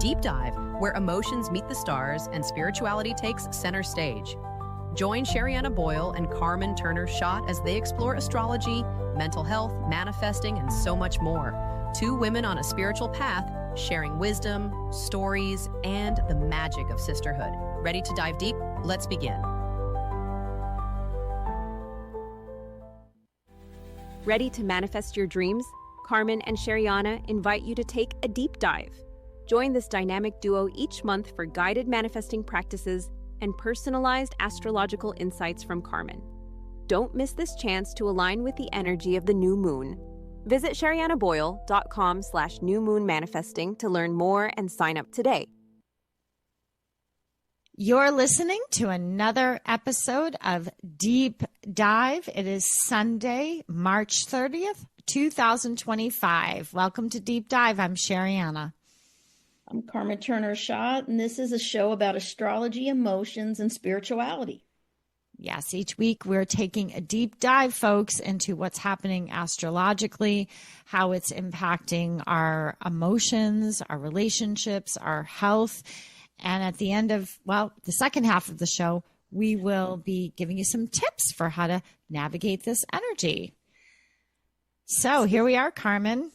deep dive where emotions meet the stars and spirituality takes center stage. Join Sherianna Boyle and Carmen Schott as they explore astrology, mental health, manifesting, and so much more. Two women on a spiritual path, sharing wisdom, stories, and the magic of sisterhood. Ready to dive deep? Let's begin. Ready to manifest your dreams? Carmen and Sherianna invite you to take a deep dive. Join this dynamic duo each month for guided manifesting practices and personalized astrological insights from Carmen. Don't miss this chance to align with the energy of the new moon. Visit SheriannaBoyle.com/new moon manifesting to learn more and sign up today. You're listening to another episode of Deep Dive. It is Sunday, March 30th, 2025. Welcome to Deep Dive. I'm Sherianna. I'm Carmen Schott, and this is a show about astrology, emotions, and spirituality. Yes, each week we're taking a deep dive, folks, into what's happening astrologically, how it's impacting our emotions, our relationships, our health. And at the end of, the second half of the show, we will be giving you some tips for how to navigate this energy. So here we are, Carmen.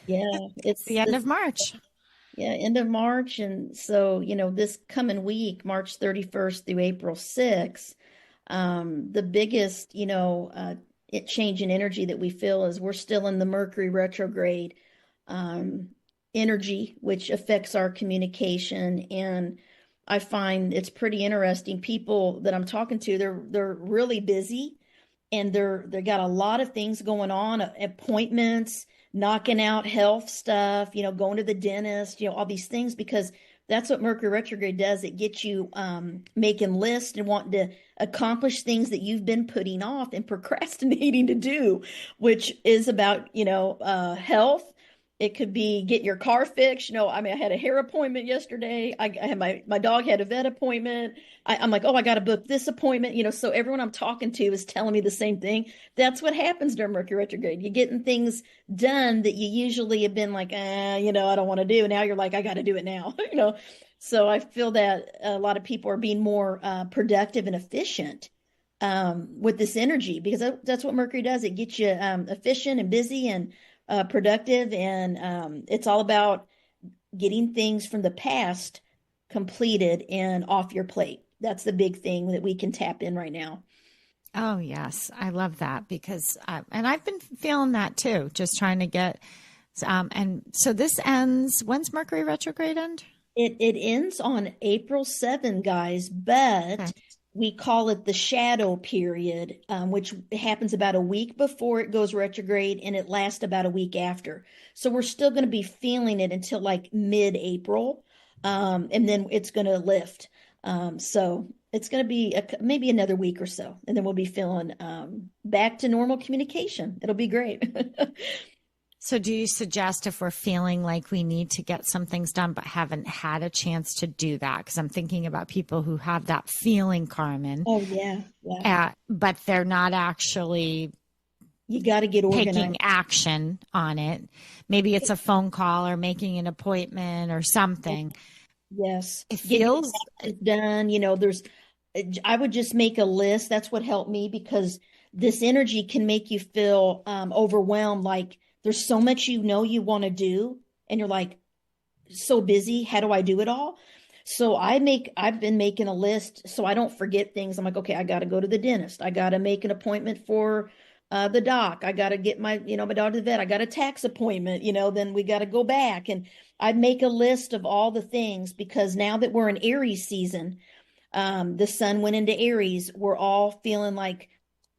Yeah, it's the end of March. Yeah, end of March. And so, this coming week, March 31st through April 6th, the biggest, change in energy that we feel is we're still in the Mercury retrograde energy, which affects our communication. And I find it's pretty interesting. People that I'm talking to, they're really busy, and they got a lot of things going on, appointments, knocking out health stuff, going to the dentist, all these things, because that's what Mercury retrograde does. It gets you making lists and wanting to accomplish things that you've been putting off and procrastinating to do, which is about, health. It could be getting your car fixed. I had a hair appointment yesterday. I had my dog had a vet appointment. I'm like, I got to book this appointment. So everyone I'm talking to is telling me the same thing. That's what happens during Mercury retrograde. You're getting things done that you usually have been like, I don't want to do. Now you're like, I got to do it now. So I feel that a lot of people are being more productive and efficient with this energy, because that's what Mercury does. It gets you efficient and busy and productive, and it's all about getting things from the past completed and off your plate. That's the big thing that we can tap in right now. Oh, yes. I love that, because, and I've been feeling that too, just trying to get, and so this ends, when's Mercury retrograde end? It ends on April 7, guys, but okay. We call it the shadow period, which happens about a week before it goes retrograde, and it lasts about a week after. So we're still going to be feeling it until like mid-April, and then it's going to lift. So it's going to be maybe another week or so, and then we'll be feeling back to normal communication. It'll be great. So do you suggest, if we're feeling like we need to get some things done but haven't had a chance to do that? Because I'm thinking about people who have that feeling, Carmen. Oh, yeah. But they're not actually you got to get organized, taking action on it. Maybe it's a phone call or making an appointment or something. Yes. It feels done. I would just make a list. That's what helped me, because this energy can make you feel overwhelmed, like there's so much you want to do, and you're like so busy. How do I do it all? So I've been making a list so I don't forget things. I'm like, okay, I got to go to the dentist. I got to make an appointment for the doc. I got to get my dog to the vet. I got a tax appointment, then we got to go back. And I'd make a list of all the things, because now that we're in Aries season, the sun went into Aries. We're all feeling like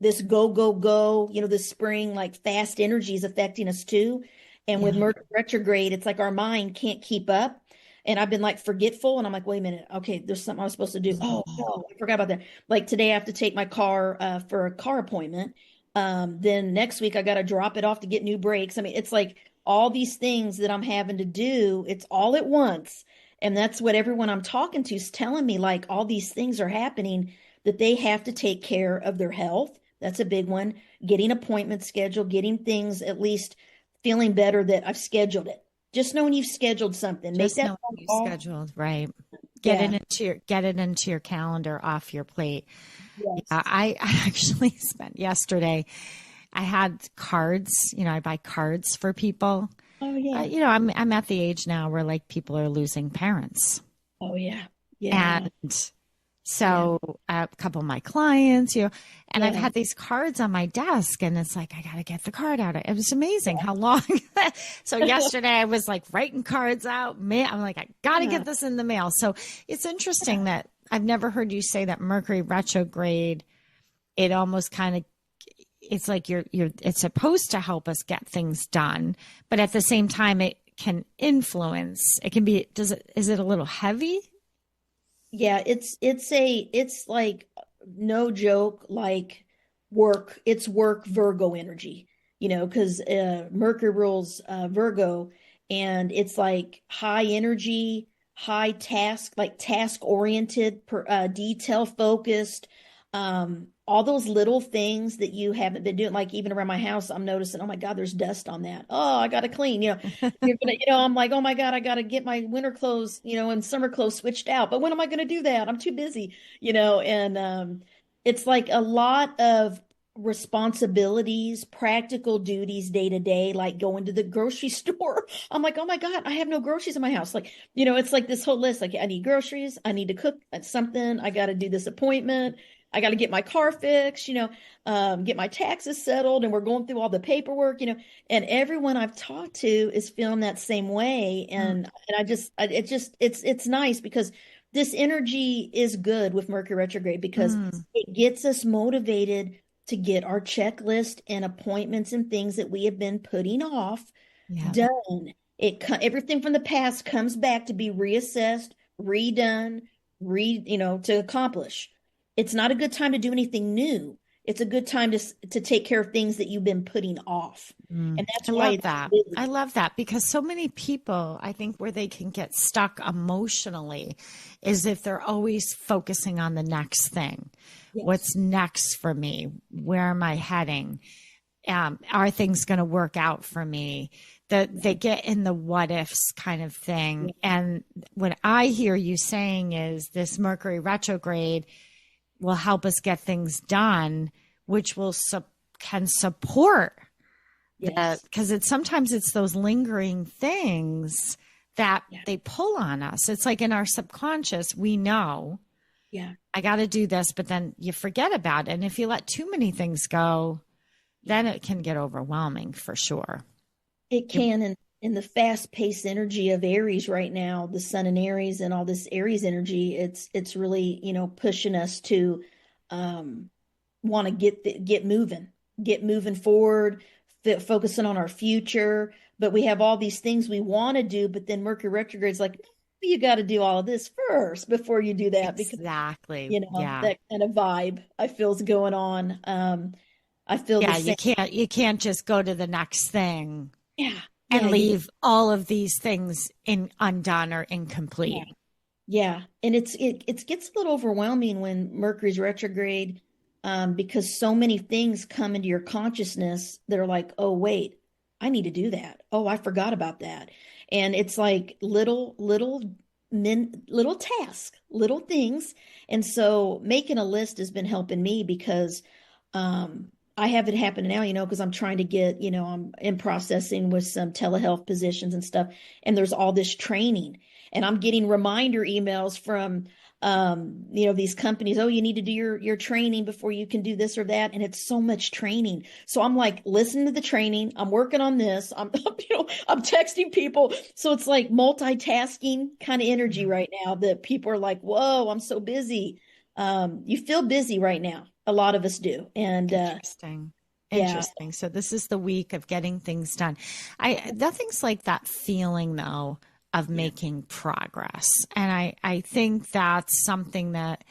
this go, this spring, like fast energy is affecting us too. And with Mercury retrograde, it's like our mind can't keep up. And I've been like forgetful, and I'm like, wait a minute. Okay, there's something I was supposed to do. Oh, no, I forgot about that. Like today I have to take my car for a car appointment. Then next week I got to drop it off to get new brakes. I mean, it's like all these things that I'm having to do. It's all at once. And that's what everyone I'm talking to is telling me, like all these things are happening, that they have to take care of their health. That's a big one. Getting appointments scheduled, getting things at least feeling better that I've scheduled it. Just knowing you've scheduled something. Make Just that know phone you call. scheduled, right? Yeah. Get it into your calendar, off your plate. Yeah, Yes. I actually spent yesterday. I had cards. I buy cards for people. Oh yeah. I'm at the age now where like people are losing parents, Oh yeah. Yeah. and Yeah. so a couple of my clients, and I've Yeah. had these cards on my desk, and it's like I got to get the card out. It was amazing how long. So yesterday I was like writing cards out. I'm like, I got to Yeah. get this in the mail. So it's interesting that I've never heard you say that Mercury retrograde. It almost kind of, it's like it's supposed to help us get things done, but at the same time it can influence. It can be. Is it a little heavy? Yeah, it's like no joke, like work. It's work Virgo energy, because Mercury rules Virgo, and it's like high energy, high task, like task oriented, detail focused. All those little things that you haven't been doing, like even around my house, I'm noticing, oh my God, there's dust on that. Oh, I got to clean. I'm like, oh my God, I got to get my winter clothes, and summer clothes switched out. But when am I going to do that? I'm too busy, and it's like a lot of responsibilities, practical duties day to day, like going to the grocery store. I'm like, oh my God, I have no groceries in my house. Like, it's like this whole list. Like, I need groceries, I need to cook something, I got to do this appointment. I got to get my car fixed, get my taxes settled, and we're going through all the paperwork, and everyone I've talked to is feeling that same way. And it's nice because this energy is good with Mercury retrograde because it gets us motivated to get our checklist and appointments and things that we have been putting off done. Everything from the past comes back to be reassessed, redone, to accomplish. It's not a good time to do anything new. It's a good time to take care of things that you've been putting off. And that's I why love that. I love that because so many people, I think where they can get stuck emotionally is if they're always focusing on the next thing. Yes. What's next for me? Where am I heading? Are things going to work out for me? They get in the what ifs kind of thing. And what I hear you saying is this Mercury retrograde will help us get things done, which can support that, because sometimes it's those lingering things that they pull on us. It's like in our subconscious, we know, I got to do this, but then you forget about it. And if you let too many things go, then it can get overwhelming for sure. It can. And in the fast-paced energy of Aries right now, the sun in Aries and all this Aries energy, it's really, pushing us to want to get moving forward, focusing on our future. But we have all these things we want to do, but then Mercury retrograde is like, you got to do all of this first before you do that. Exactly. Because, that kind of vibe I feel is going on. I feel the same. You can't just go to the next thing. And leave all of these things undone or incomplete. Yeah. And it gets a little overwhelming when Mercury's retrograde, because so many things come into your consciousness that are like, oh, wait, I need to do that. Oh, I forgot about that. And it's like little tasks, little things. And so making a list has been helping me because, I have it happen now, because I'm trying to get, I'm in processing with some telehealth positions and stuff. And there's all this training and I'm getting reminder emails from, these companies. Oh, you need to do your training before you can do this or that. And it's so much training. So I'm like, listen to the training. I'm working on this. I'm texting people. So it's like multitasking kind of energy right now that people are like, whoa, I'm so busy. You feel busy right now. A lot of us do. And Interesting. So this is the week of getting things done. Nothing's like that feeling though of making progress. And I think that's something that,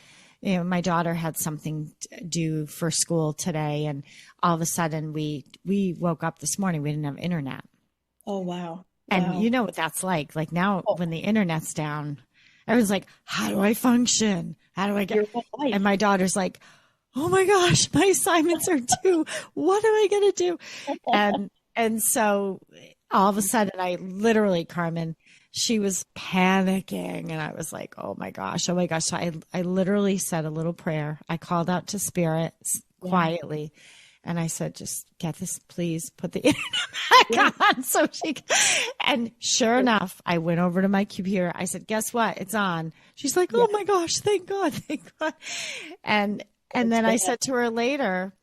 my daughter had something due for school today. And all of a sudden we woke up this morning, we didn't have internet. Oh, wow. And you know what that's like. Like now when the internet's down, everyone's like, how do I function? How do I get? And my daughter's like, oh my gosh, my assignments are due. What am I going to do? And so all of a sudden, I literally, Carmen, she was panicking, and I was like, oh my gosh, oh my gosh. So I literally said a little prayer. I called out to spirit quietly. And I said, just get this, please put the internet back on. So and sure enough, I went over to my computer. I said, guess what? It's on. She's like, oh my gosh, thank God, thank God. And then I said to her later,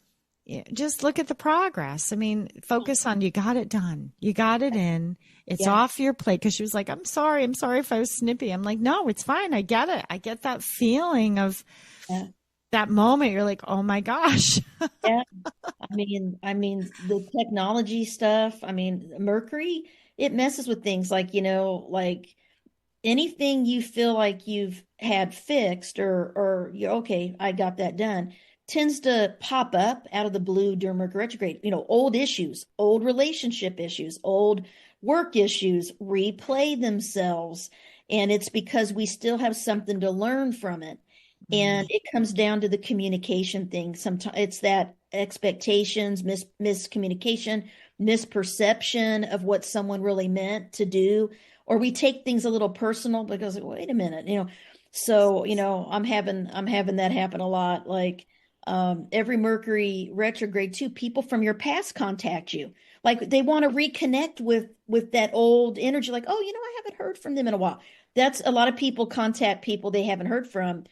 just look at the progress. I mean, focus on, you got it done. You got it in. It's off your plate. Cause she was like, I'm sorry if I was snippy. I'm like, no, it's fine. I get it. I get that feeling of that moment. You're like, oh my gosh. Yeah. I mean, the technology stuff, I mean, Mercury, it messes with things like, like anything you feel like you've had fixed or you're okay, I got that done, tends to pop up out of the blue during Mercury retrograde. Old issues, old relationship issues, old work issues replay themselves. And it's because we still have something to learn from it. And it comes down to the communication thing. Sometimes it's that expectations, miscommunication, misperception of what someone really meant to do, or we take things a little personal because, wait a minute, So, I'm having that happen a lot. Like every Mercury retrograde too, people from your past contact you. Like they want to reconnect with that old energy. Like, oh, I haven't heard from them in a while. That's a lot of people contact people they haven't heard from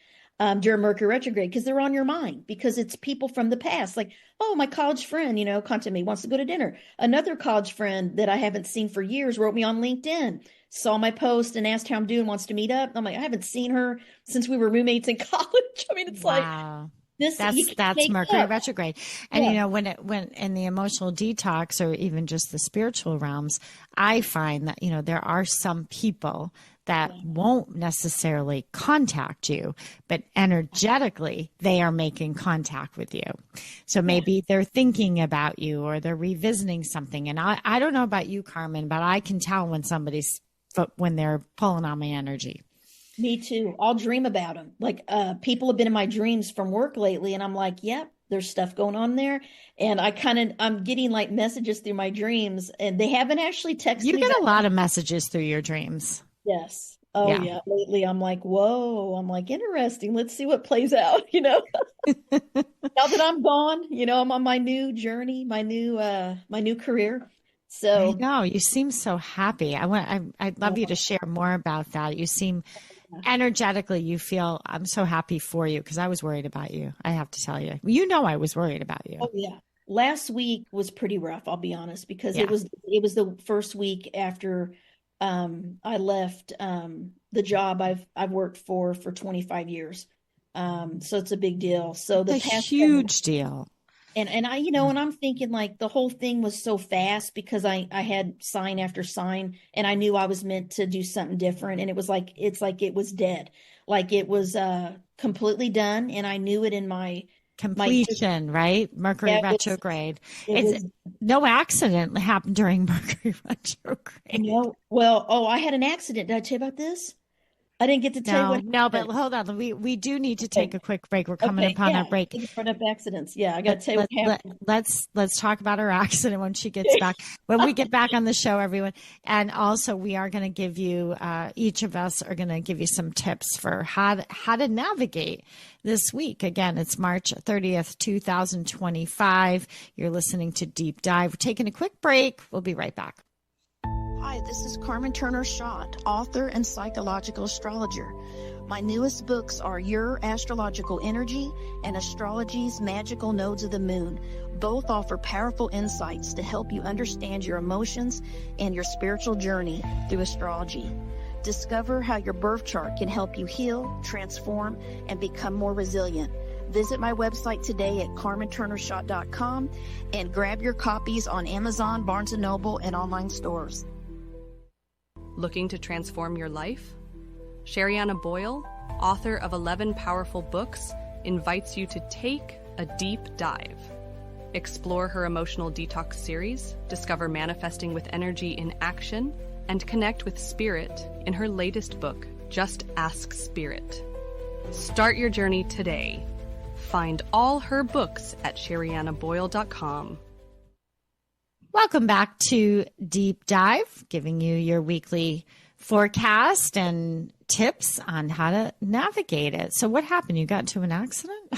during Mercury retrograde because they're on your mind, because it's people from the past. Like, oh, my college friend, contacted me, wants to go to dinner. Another college friend that I haven't seen for years wrote me on LinkedIn, saw my post and asked how I'm doing, wants to meet up. I'm like, I haven't seen her since we were roommates in college. I mean, it's wow. This, that's Mercury retrograde. And when in the emotional detox or even just the spiritual realms, I find that, there are some people that won't necessarily contact you, but energetically they are making contact with you. So maybe they're thinking about you or they're revisiting something. And I don't know about you, Carmen, but I can tell when they're pulling on my energy. Me too. I'll dream about them. Like people have been in my dreams from work lately, and I'm like, yep, there's stuff going on there. And I'm getting like messages through my dreams, and they haven't actually texted me. You get a lot of messages through your dreams. Yes. Oh yeah. Lately I'm like, whoa, I'm like, interesting. Let's see what plays out, Now that I'm gone, I'm on my new journey, my new career. So I know you seem so happy. I'd love you to share more about that. You seem energetically, you feel, I'm so happy for you, because I was worried about you. I have to tell you, I was worried about you. Oh yeah. Last week was pretty rough, I'll be honest, because it was the first week after I left the job I've worked for 25 years. So it's a big deal. So it's a huge deal. And I, and I'm thinking like the whole thing was so fast because I had sign after sign, and I knew I was meant to do something different. And it was like, it was dead. Like it was completely done. And I knew it in my completion, right? Mercury retrograde. It's no accident happened during Mercury retrograde. Well, I had an accident. Did I tell you about this? I didn't get to tell you what. No, but hold on. We do need to take a quick break. We're coming upon our break. Brought up accidents. Yeah, I got to tell you what happened. Let's talk about our accident when she gets back. When we get back on the show, everyone. And also, we are going to give you, each of us are going to give you some tips for how to navigate this week. Again, it's March 30th, 2025. You're listening to Deep Dive. We're taking a quick break. We'll be right back. Hi, this is Carmen Schott, author and psychological astrologer. My newest books are Your Astrological Energy and Astrology's Magical Nodes of the Moon. Both offer powerful insights to help you understand your emotions and your spiritual journey through astrology. Discover how your birth chart can help you heal, transform, and become more resilient. Visit my website today at carmenturnershott.com and grab your copies on Amazon, Barnes & Noble, and online stores. Looking to transform your life? Sherianna Boyle, author of 11 powerful books, invites you to take a deep dive. Explore her emotional detox series, discover manifesting with energy in action, and connect with spirit in her latest book, Just Ask Spirit. Start your journey today. Find all her books at sheriannaboyle.com. Welcome back to Deep Dive, giving you your weekly forecast and tips on how to navigate it. So what happened? You got into an accident?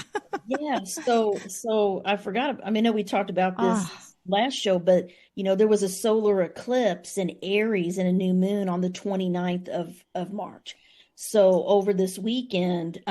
Yeah. So I forgot. I mean, I know we talked about this Oh, last show, but there was a solar eclipse in Aries and a new moon on the 29th of March. So over this weekend,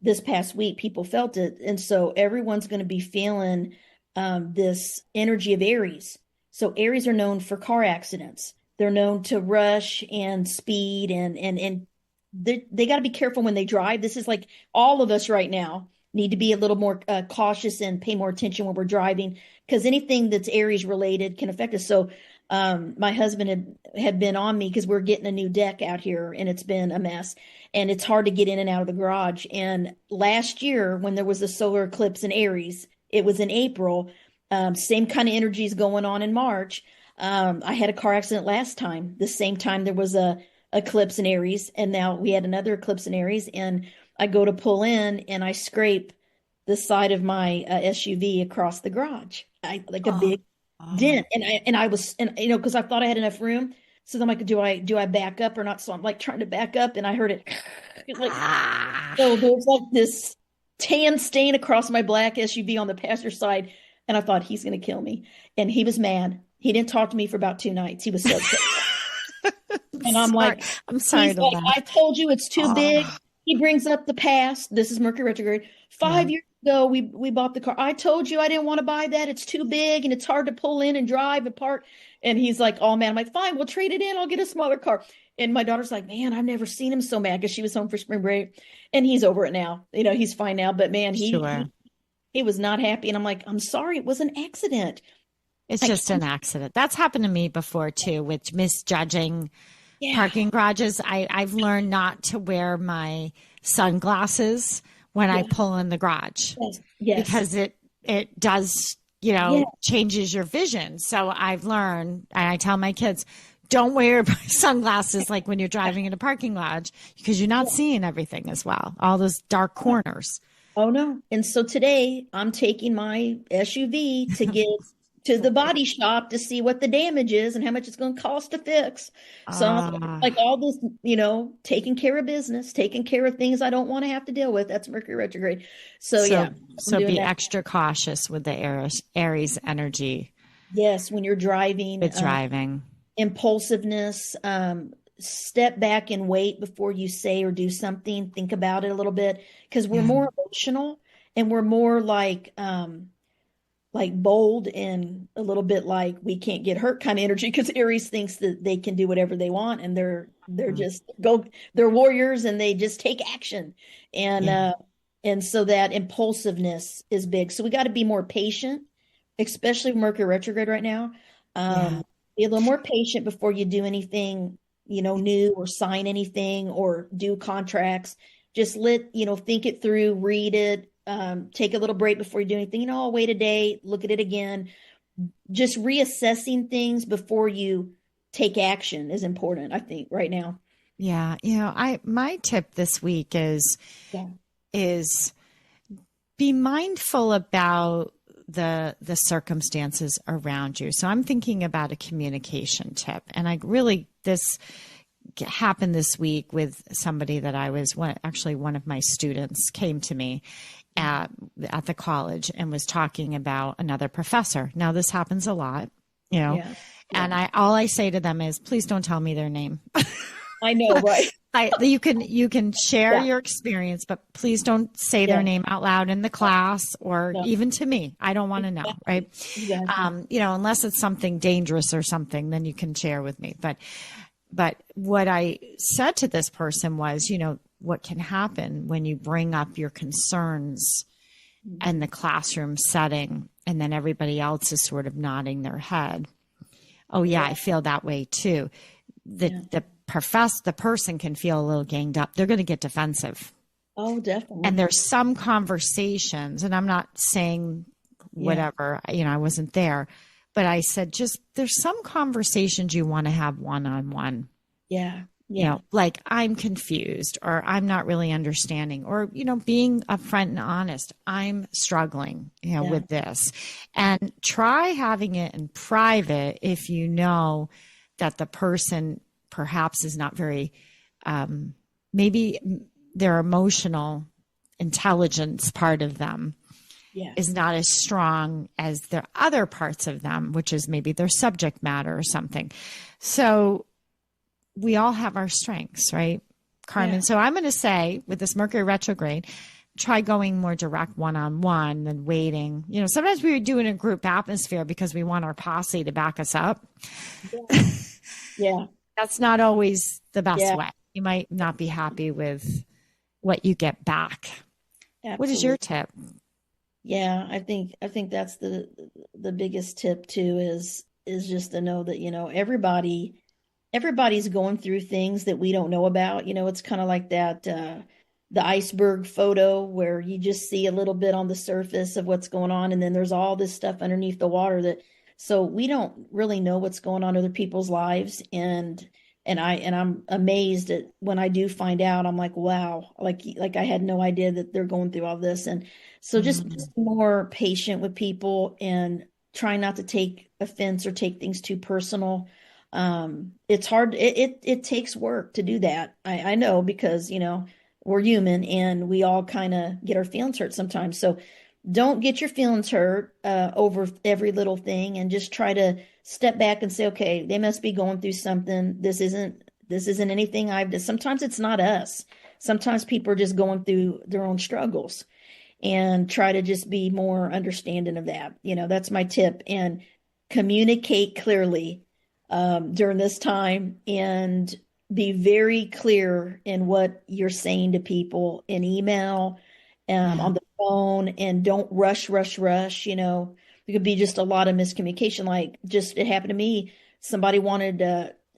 this past week, people felt it. And so everyone's going to be feeling this energy of Aries. So Aries are known for car accidents. They're known to rush and speed and they got to be careful when they drive. This is like all of us right now need to be a little more cautious and pay more attention when we're driving because anything that's Aries related can affect us. So my husband had been on me because we're getting a new deck out here and it's been a mess and it's hard to get in and out of the garage. And last year when there was a solar eclipse in Aries, it was in April, same kind of energies going on in March. I had a car accident last time. The same time there was a eclipse in Aries, and now we had another eclipse in Aries, and I go to pull in and I scrape the side of my SUV across the garage. I like a big dent, and I was, and because I thought I had enough room. So then I'm like, do I back up or not? So I'm like trying to back up, and I heard it like so there's like this tan stain across my black SUV on the passenger side, and I thought he's going to kill me, and he was mad. He didn't talk to me for about 2 nights. He was so upset. And I'm like, I'm sorry he's to like, laugh. I told you it's too big. He brings up the past. This is Mercury retrograde. 5 years ago, we bought the car. I told you I didn't want to buy that. It's too big and it's hard to pull in and drive and park. And he's like, oh man, I'm like, fine, we'll trade it in. I'll get a smaller car. And my daughter's like, man, I've never seen him so mad because she was home for spring break. And he's over it now. He's fine now. But man, he was not happy. And I'm like, I'm sorry, it was an accident. It's just an accident. That's happened to me before too, with misjudging parking garages. I've learned not to wear my sunglasses when I pull in the garage because it does, changes your vision. So I've learned, and I tell my kids, don't wear sunglasses like when you're driving in a parking garage because you're not seeing everything as well. All those dark corners. Oh no. And so today I'm taking my SUV to get to the body shop to see what the damage is and how much it's going to cost to fix. So like all this, taking care of business, taking care of things I don't want to have to deal with. That's Mercury retrograde. So be extra cautious with the Aries energy. Yes. When you're driving, impulsiveness, step back and wait before you say or do something. Think about it a little bit because we're more emotional and we're more like bold and a little bit like we can't get hurt kind of energy because Aries thinks that they can do whatever they want and they're they're warriors and they just take action. And so that impulsiveness is big. So we got to be more patient, especially Mercury retrograde right now. Be a little more patient before you do anything, new or sign anything or do contracts. Just think it through, read it. Take a little break before you do anything. I'll wait a day, look at it again. Just reassessing things before you take action is important, I think, right now. Yeah. My tip this week is be mindful about the circumstances around you. So I'm thinking about a communication tip, and this happened this week with somebody that one of my students came to me at the college and was talking about another professor. Now this happens a lot, and all I say to them is, please don't tell me their name. I know, right? You can share your experience, but please don't say their name out loud in the class or even to me. I don't want to know, right? Exactly. Unless it's something dangerous or something, then you can share with me. But what I said to this person was, what can happen when you bring up your concerns in the classroom setting and then everybody else is sort of nodding their head. Oh yeah, I feel that way too. The person can feel a little ganged up. They're going to get defensive. Oh, definitely. And there's some conversations, and I'm not saying whatever, I wasn't there, but I said, there's some conversations you want to have one-on-one. Yeah. Yeah. like I'm confused or I'm not really understanding, or, being upfront and honest. I'm struggling, with this, and try having it in private if you know that the person perhaps is not very, maybe their emotional intelligence part of them is not as strong as the other parts of them, which is maybe their subject matter or something. So we all have our strengths, right, Carmen? Yeah. So I'm going to say with this Mercury retrograde, try going more direct one-on-one than waiting. Sometimes we do it in a group atmosphere because we want our posse to back us up. Yeah. That's not always the best way. You might not be happy with what you get back. Absolutely. What is your tip? Yeah, I think that's the biggest tip too, is just to know that, everybody's going through things that we don't know about. It's kind of like that, the iceberg photo where you just see a little bit on the surface of what's going on. And then there's all this stuff underneath the water so we don't really know what's going on in other people's lives. And I'm amazed at when I do find out, I'm like, wow, like I had no idea that they're going through all this. And so just be more patient with people and try not to take offense or take things too personal. It's hard. It takes work to do that. I know, because, we're human and we all kind of get our feelings hurt sometimes. So don't get your feelings hurt over every little thing, and just try to step back and say, okay, they must be going through something. This isn't anything I've done. Sometimes it's not us. Sometimes people are just going through their own struggles, and try to just be more understanding of that. That's my tip. And communicate clearly during this time, and be very clear in what you're saying to people in email, on the phone, and don't rush. There could be just a lot of miscommunication. Like, just, it happened to me. Somebody wanted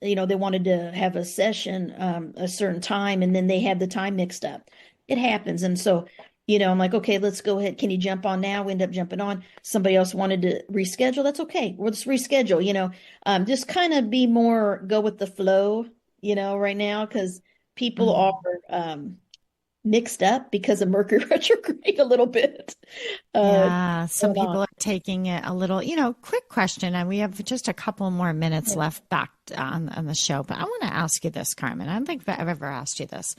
they wanted to have a session a certain time, and then they had the time mixed up. It happens. And so, I'm like, okay, let's go ahead. Can you jump on now? We end up jumping on. Somebody else wanted to reschedule. That's okay. We'll just reschedule, just kind of be more, go with the flow, right now, because people are mixed up because of Mercury retrograde a little bit. Some people are taking it a little, quick question. And we have just a couple more minutes left back on the show, but I want to ask you this, Carmen. I don't think I've ever asked you this.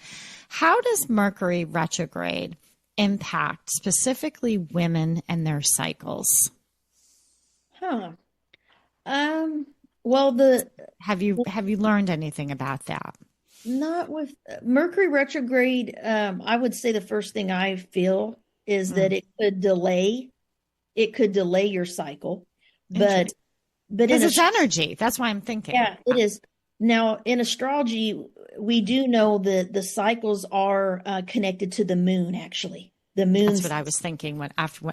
How does Mercury retrograde impact specifically women and their cycles? Well, have you learned anything about that? Not with Mercury retrograde. I would say the first thing I feel is that it could delay your cycle, but because it's energy. That's why I'm thinking. Yeah, it is. Now, in astrology, we do know that the cycles are connected to the moon. Actually, the moon. That's what I was thinking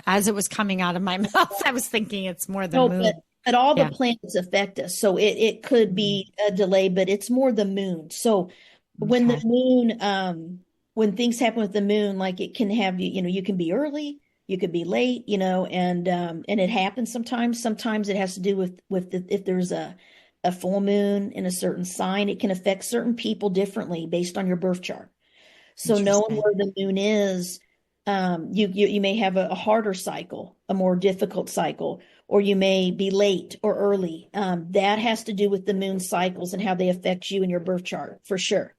as it was coming out of my mouth. I was thinking it's more the moon. But all the planets affect us, so it could be a delay, but it's more the moon. So when the moon, when things happen with the moon, like it can have you can be early, you could be late, and it happens sometimes. Sometimes it has to do with if there's a full moon in a certain sign, it can affect certain people differently based on your birth chart. So knowing where the moon is, you may have a harder cycle, a more difficult cycle, or you may be late or early. That has to do with the moon cycles and how they affect you in your birth chart, for sure.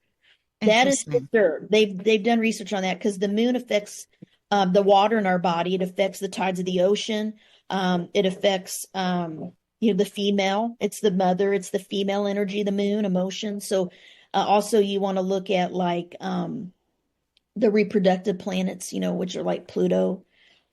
That is for sure. They've done research on that, because the moon affects the water in our body. It affects the tides of the ocean. It affects the female. It's the mother. It's the female energy, the moon, emotion. So also you want to look at like the reproductive planets, which are like Pluto.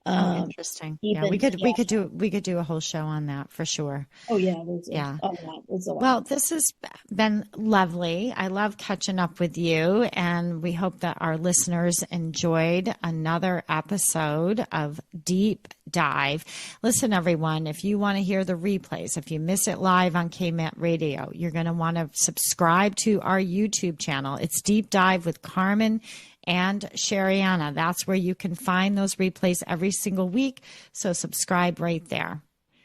Interesting. Yeah, we could do a whole show on that for sure. Oh yeah, there's a lot. Well, this has been lovely. I love catching up with you, and we hope that our listeners enjoyed another episode of Deep Dive. Listen, everyone, if you want to hear the replays, if you miss it live on KMET Radio, you're going to want to subscribe to our YouTube channel. It's Deep Dive with Carmen and Sherianna. That's where you can find those replays every single week. So subscribe right there.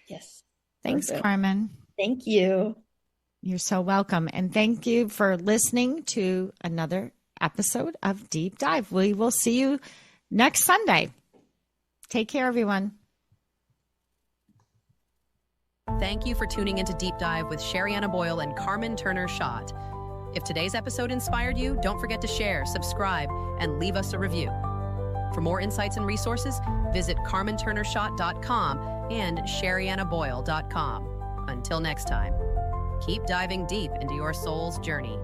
Yes. Thanks, Carmen. Thank you. You're so welcome. And thank you for listening to another episode of Deep Dive. We will see you next Sunday. Take care, everyone. Thank you for tuning into Deep Dive with Sherianna Boyle and Carmen Turner Schott. If today's episode inspired you, don't forget to share, subscribe, and leave us a review. For more insights and resources, visit carmenturnerschott.com and sheriannaboyle.com. Until next time, keep diving deep into your soul's journey.